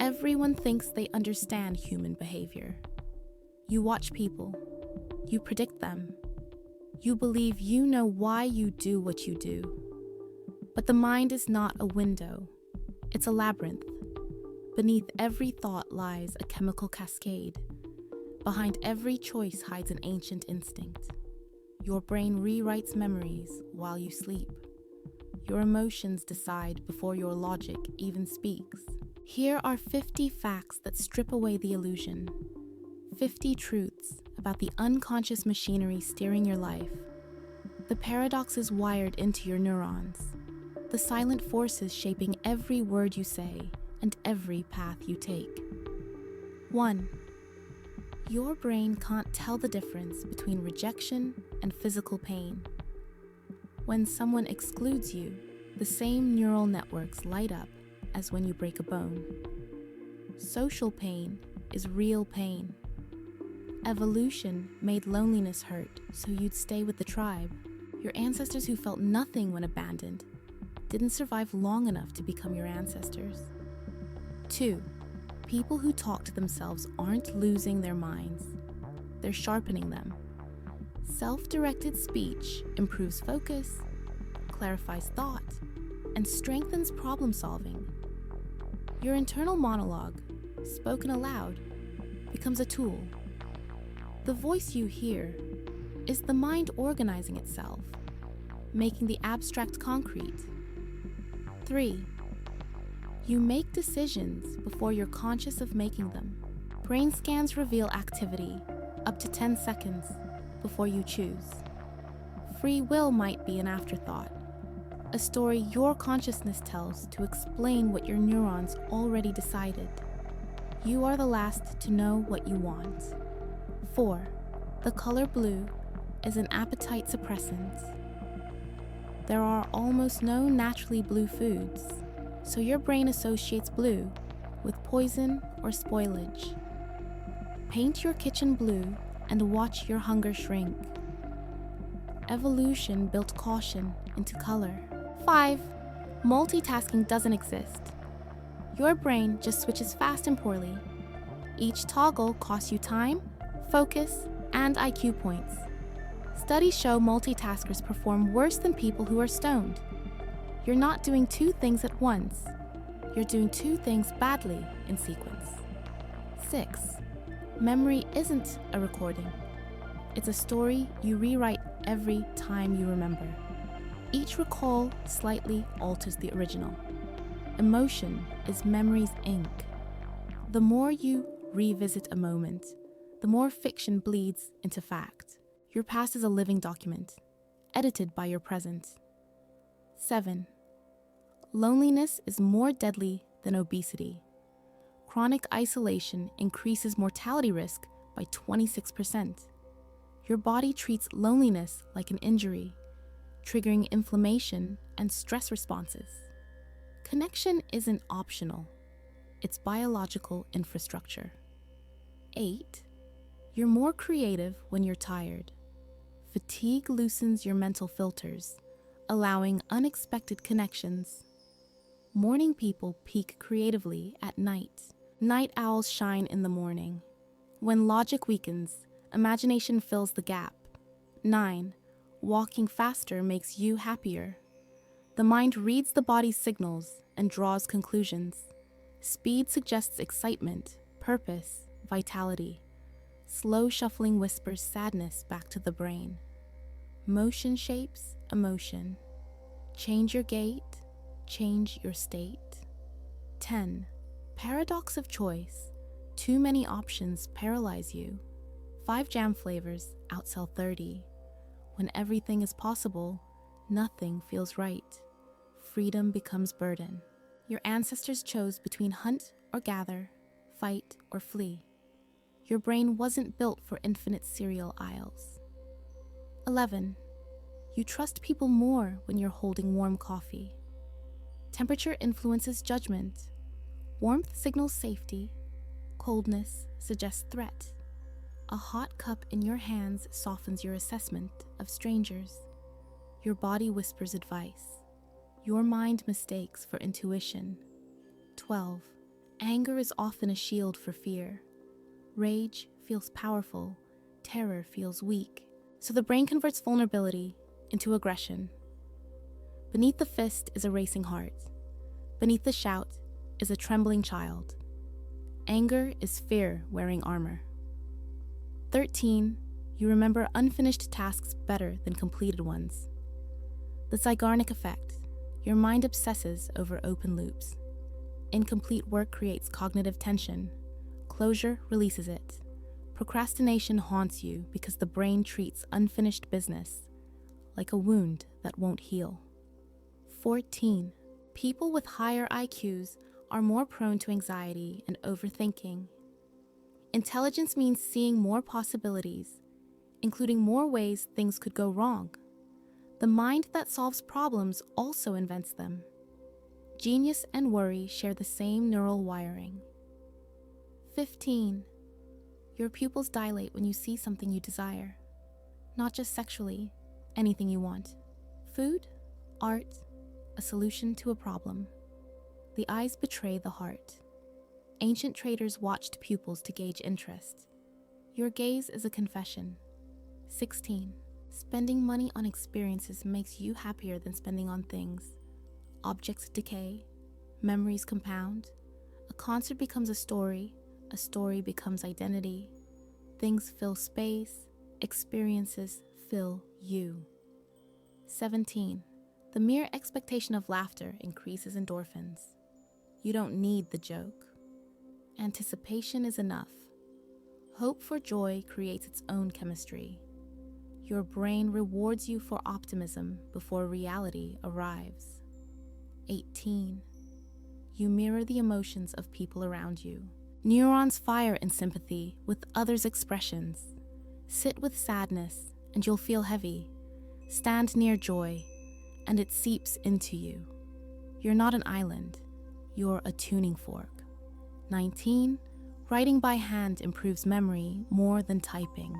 Everyone thinks they understand human behavior. You watch people. You predict them. You believe you know why you do what you do. But the mind is not a window. It's a labyrinth. Beneath every thought lies a chemical cascade. Behind every choice hides an ancient instinct. Your brain rewrites memories while you sleep. Your emotions decide before your logic even speaks. Here are 50 facts that strip away the illusion. 50 truths about the unconscious machinery steering your life. The paradoxes wired into your neurons. The silent forces shaping every word you say and every path you take. 1. Your brain can't tell the difference between rejection and physical pain. When someone excludes you, the same neural networks light up as when you break a bone. Social pain is real pain. Evolution made loneliness hurt so you'd stay with the tribe. Your ancestors who felt nothing when abandoned didn't survive long enough to become your ancestors. 2. People who talk to themselves aren't losing their minds. They're sharpening them. Self-directed speech improves focus, clarifies thought, and strengthens problem-solving. Your internal monologue, spoken aloud, becomes a tool. The voice you hear is the mind organizing itself, making the abstract concrete. 3. You make decisions before you're conscious of making them. Brain scans reveal activity up to 10 seconds before you choose. Free will might be an afterthought, a story your consciousness tells to explain what your neurons already decided. You are the last to know what you want. 4. The color blue is an appetite suppressant. There are almost no naturally blue foods, so your brain associates blue with poison or spoilage. Paint your kitchen blue and watch your hunger shrink. Evolution built caution into color. 5. Multitasking doesn't exist. Your brain just switches fast and poorly. Each toggle costs you time, focus, and IQ points. Studies show multitaskers perform worse than people who are stoned. You're not doing two things at once. You're doing two things badly in sequence. 6. Memory isn't a recording. It's a story you rewrite every time you remember. Each recall slightly alters the original. Emotion is memory's ink. The more you revisit a moment, the more fiction bleeds into fact. Your past is a living document, edited by your present. 7. Loneliness is more deadly than obesity. Chronic isolation increases mortality risk by 26%. Your body treats loneliness like an injury, triggering inflammation and stress responses. Connection isn't optional. It's biological infrastructure. 8. You're more creative when you're tired. Fatigue loosens your mental filters, allowing unexpected connections. Morning people peak creatively at night. Night owls shine in the morning. When logic weakens, imagination fills the gap. 9. Walking faster makes you happier. The mind reads the body's signals and draws conclusions. Speed suggests excitement, purpose, vitality. Slow shuffling whispers sadness back to the brain. Motion shapes emotion. Change your gait, change your state. 10. Paradox of choice. Too many options paralyze you. 5 jam flavors outsell 30. When everything is possible, nothing feels right. Freedom becomes burden. Your ancestors chose between hunt or gather, fight or flee. Your brain wasn't built for infinite cereal aisles. 11. You trust people more when you're holding warm coffee. Temperature influences judgment. Warmth signals safety. Coldness suggests threat. A hot cup in your hands softens your assessment of strangers. Your body whispers advice. Your mind mistakes for intuition. 12. Anger is often a shield for fear. Rage feels powerful, terror feels weak. So the brain converts vulnerability into aggression. Beneath the fist is a racing heart. Beneath the shout is a trembling child. Anger is fear wearing armor. 13. You remember unfinished tasks better than completed ones. The Zeigarnik effect. Your mind obsesses over open loops. Incomplete work creates cognitive tension. Closure releases it. Procrastination haunts you because the brain treats unfinished business like a wound that won't heal. 14. People with higher IQs are more prone to anxiety and overthinking. Intelligence means seeing more possibilities, including more ways things could go wrong. The mind that solves problems also invents them. Genius and worry share the same neural wiring. 15. Your pupils dilate when you see something you desire. Not just sexually, anything you want. Food, art, a solution to a problem. The eyes betray the heart. Ancient traders watched pupils to gauge interest. Your gaze is a confession. 16. Spending money on experiences makes you happier than spending on things. Objects decay, memories compound. A concert becomes a story becomes identity. Things fill space, experiences fill you. 17. The mere expectation of laughter increases endorphins. You don't need the joke. Anticipation is enough. Hope for joy creates its own chemistry. Your brain rewards you for optimism before reality arrives. 18. You mirror the emotions of people around you. Neurons fire in sympathy with others' expressions. Sit with sadness and you'll feel heavy. Stand near joy and it seeps into you. You're not an island, you're a tuning fork. 19. Writing by hand improves memory more than typing.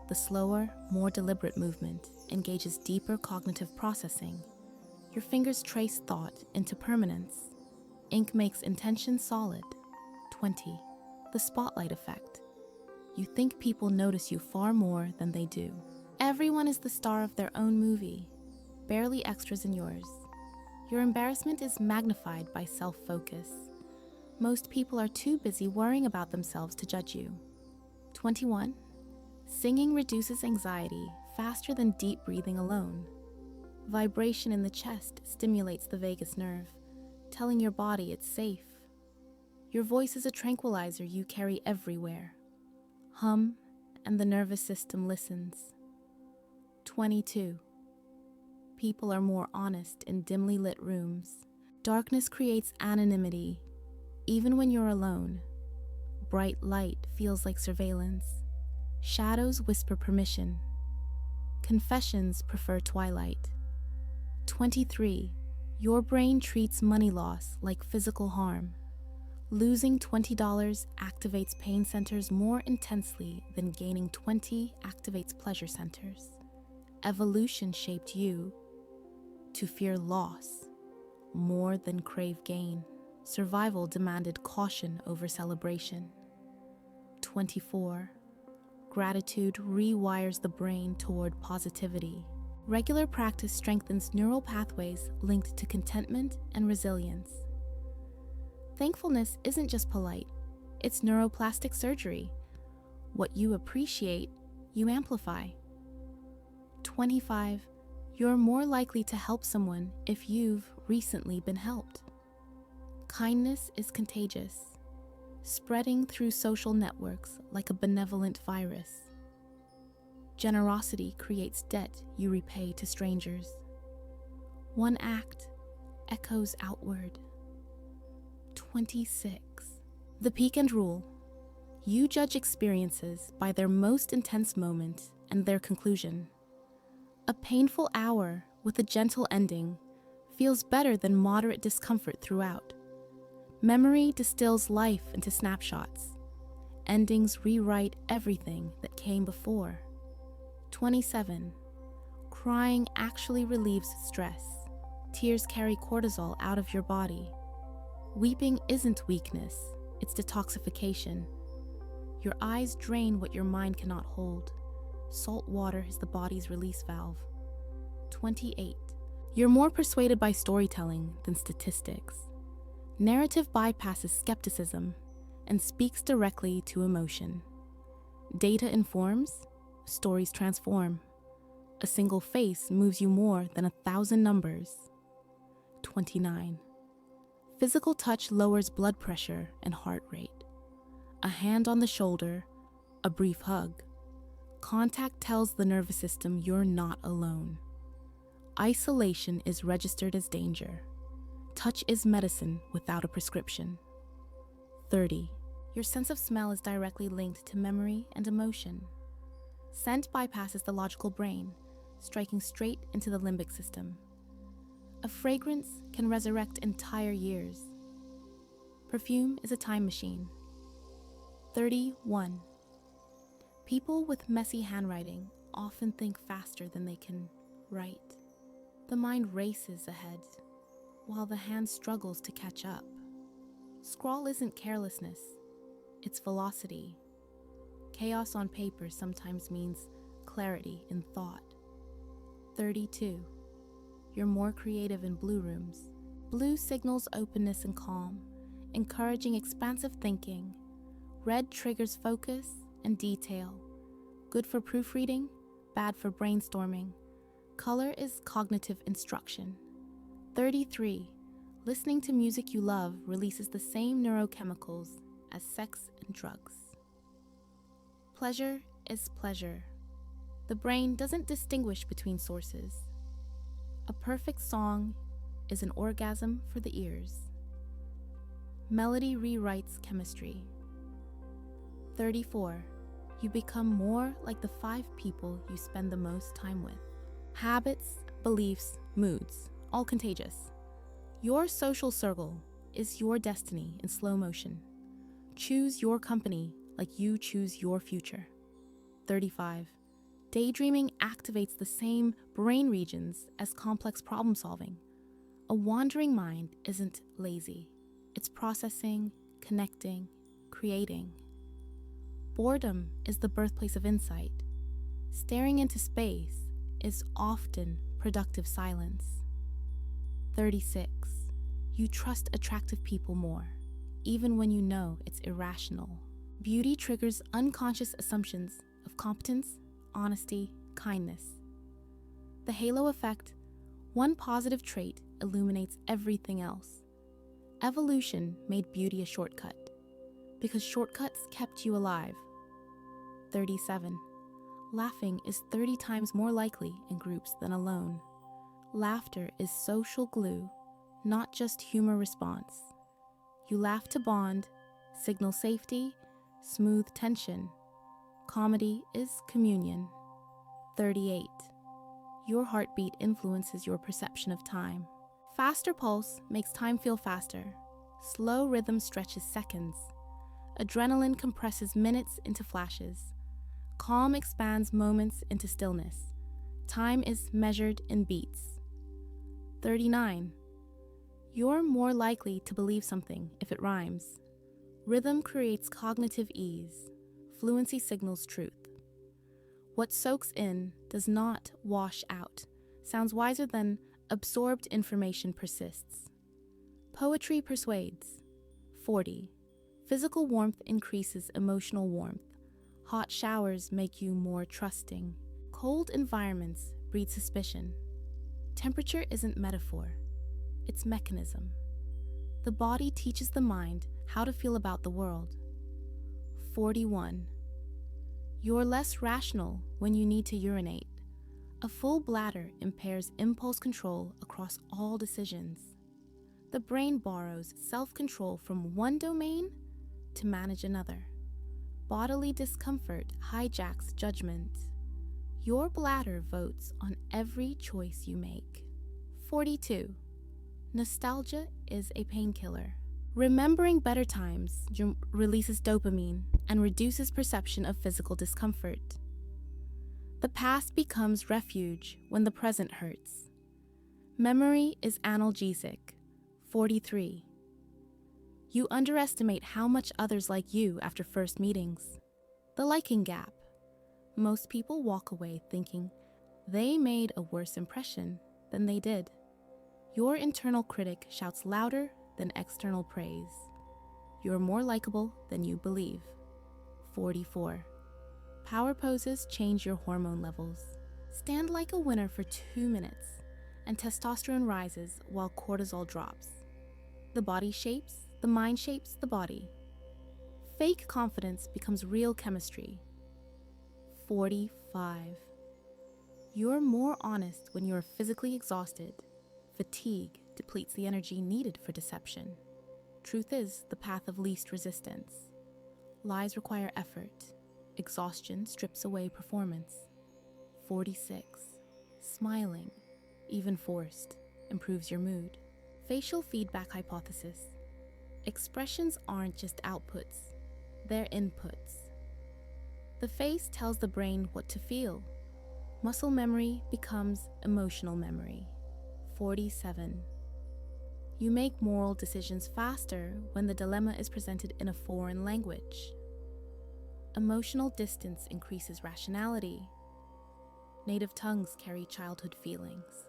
The slower, more deliberate movement engages deeper cognitive processing. Your fingers trace thought into permanence. Ink makes intention solid. 20. The spotlight effect. You think people notice you far more than they do. Everyone is the star of their own movie, barely extras in yours. Your embarrassment is magnified by self-focus. Most people are too busy worrying about themselves to judge you. 21. Singing reduces anxiety faster than deep breathing alone. Vibration in the chest stimulates the vagus nerve, telling your body it's safe. Your voice is a tranquilizer you carry everywhere. Hum, and the nervous system listens. 22. People are more honest in dimly lit rooms. Darkness creates anonymity. Even when you're alone, bright light feels like surveillance. Shadows whisper permission. Confessions prefer twilight. 23. Your brain treats money loss like physical harm. Losing $20 activates pain centers more intensely than gaining 20 activates pleasure centers. Evolution shaped you to fear loss more than crave gain. Survival demanded caution over celebration. 24. Gratitude rewires the brain toward positivity. Regular practice strengthens neural pathways linked to contentment and resilience. Thankfulness isn't just polite, it's neuroplastic surgery. What you appreciate, you amplify. 25. You're more likely to help someone if you've recently been helped. Kindness is contagious, spreading through social networks like a benevolent virus. Generosity creates debt you repay to strangers. One act echoes outward. 26. The Peak and Rule. You judge experiences by their most intense moment and their conclusion. A painful hour with a gentle ending feels better than moderate discomfort throughout. Memory distills life into snapshots. Endings rewrite everything that came before. 27. Crying actually relieves stress. Tears carry cortisol out of your body. Weeping isn't weakness, it's detoxification. Your eyes drain what your mind cannot hold. Salt water is the body's release valve. 28. You're more persuaded by storytelling than statistics. Narrative bypasses skepticism and speaks directly to emotion. Data informs, stories transform. A single face moves you more than 1,000 numbers. 29. Physical touch lowers blood pressure and heart rate. A hand on the shoulder, a brief hug. Contact tells the nervous system you're not alone. Isolation is registered as danger. Touch is medicine without a prescription. 30. Your sense of smell is directly linked to memory and emotion. Scent bypasses the logical brain, striking straight into the limbic system. A fragrance can resurrect entire years. Perfume is a time machine. 31. People with messy handwriting often think faster than they can write. The mind races ahead, while the hand struggles to catch up. Scrawl isn't carelessness, it's velocity. Chaos on paper sometimes means clarity in thought. 32. You're more creative in blue rooms. Blue signals openness and calm, encouraging expansive thinking. Red triggers focus and detail. Good for proofreading, bad for brainstorming. Color is cognitive instruction. 33. Listening to music you love releases the same neurochemicals as sex and drugs. Pleasure is pleasure. The brain doesn't distinguish between sources. A perfect song is an orgasm for the ears. Melody rewrites chemistry. 34. You become more like the 5 people you spend the most time with. Habits, beliefs, moods, all contagious. Your social circle is your destiny in slow motion. Choose your company like you choose your future. 35. Daydreaming activates the same brain regions as complex problem solving. A wandering mind isn't lazy. It's processing, connecting, creating. Boredom is the birthplace of insight. Staring into space is often productive silence. 36. You trust attractive people more, even when you know it's irrational. Beauty triggers unconscious assumptions of competence, honesty, kindness. The halo effect, one positive trait illuminates everything else. Evolution made beauty a shortcut, because shortcuts kept you alive. 37. Laughing is 30 times more likely in groups than alone. Laughter is social glue, not just humor response. You laugh to bond, signal safety, smooth tension. Comedy is communion. 38. Your heartbeat influences your perception of time. Faster pulse makes time feel faster. Slow rhythm stretches seconds. Adrenaline compresses minutes into flashes. Calm expands moments into stillness. Time is measured in beats. 39. You're more likely to believe something if it rhymes. Rhythm creates cognitive ease. Fluency signals truth. What soaks in does not wash out. Sounds wiser than absorbed information persists. Poetry persuades. 40. Physical warmth increases emotional warmth. Hot showers make you more trusting. Cold environments breed suspicion. Temperature isn't metaphor, it's mechanism. The body teaches the mind how to feel about the world. 41. You're less rational when you need to urinate. A full bladder impairs impulse control across all decisions. The brain borrows self-control from one domain to manage another. Bodily discomfort hijacks judgment. Your bladder votes on every choice you make. 42. Nostalgia is a painkiller. Remembering better times releases dopamine and reduces perception of physical discomfort. The past becomes refuge when the present hurts. Memory is analgesic. 43. You underestimate how much others like you after first meetings. The liking gap. Most people walk away thinking they made a worse impression than they did. Your internal critic shouts louder than external praise. You're more likable than you believe. 44. Power poses change your hormone levels. Stand like a winner for 2 minutes, and testosterone rises while cortisol drops. The body shapes, the mind shapes the body. Fake confidence becomes real chemistry. 45. You're more honest when you're physically exhausted. Fatigue depletes the energy needed for deception. Truth is the path of least resistance. Lies require effort. Exhaustion strips away performance. 46. Smiling, even forced, improves your mood. Facial feedback hypothesis. Expressions aren't just outputs, they're inputs. The face tells the brain what to feel. Muscle memory becomes emotional memory. 47. You make moral decisions faster when the dilemma is presented in a foreign language. Emotional distance increases rationality. Native tongues carry childhood feelings.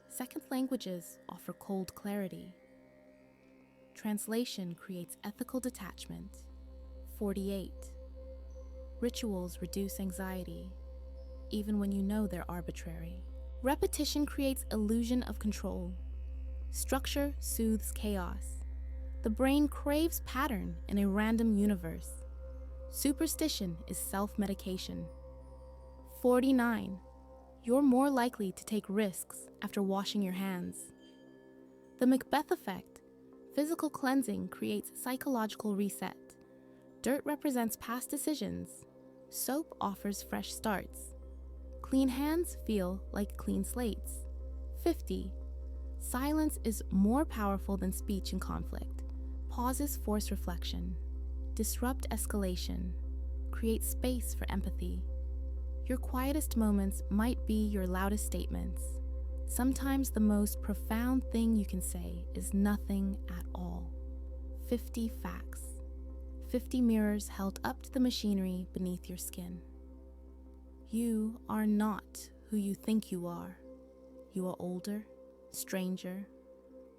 Second languages offer cold clarity. Translation creates ethical detachment. 48. Rituals reduce anxiety, even when you know they're arbitrary. Repetition creates illusion of control. Structure soothes chaos. The brain craves pattern in a random universe. Superstition is self-medication. 49. You're more likely to take risks after washing your hands. The Macbeth effect. Physical cleansing creates psychological reset. Dirt represents past decisions. Soap offers fresh starts. Clean hands feel like clean slates. 50. Silence is more powerful than speech in conflict. Pauses force reflection. Disrupt escalation. Create space for empathy. Your quietest moments might be your loudest statements. Sometimes the most profound thing you can say is nothing at all. 50 facts. 50 mirrors held up to the machinery beneath your skin. You are not who you think you are. You are older, stranger,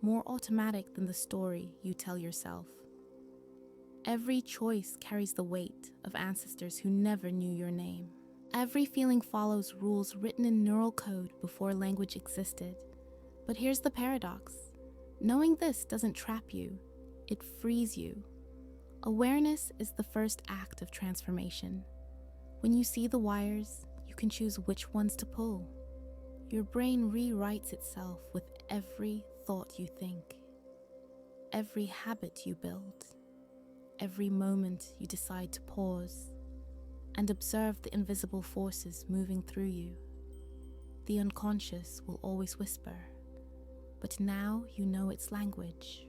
more automatic than the story you tell yourself. Every choice carries the weight of ancestors who never knew your name. Every feeling follows rules written in neural code before language existed. But here's the paradox. Knowing this doesn't trap you, it frees you. Awareness is the first act of transformation. When you see the wires, you can choose which ones to pull. Your brain rewrites itself with every thought you think, every habit you build, every moment you decide to pause and observe the invisible forces moving through you. The unconscious will always whisper, but now you know its language.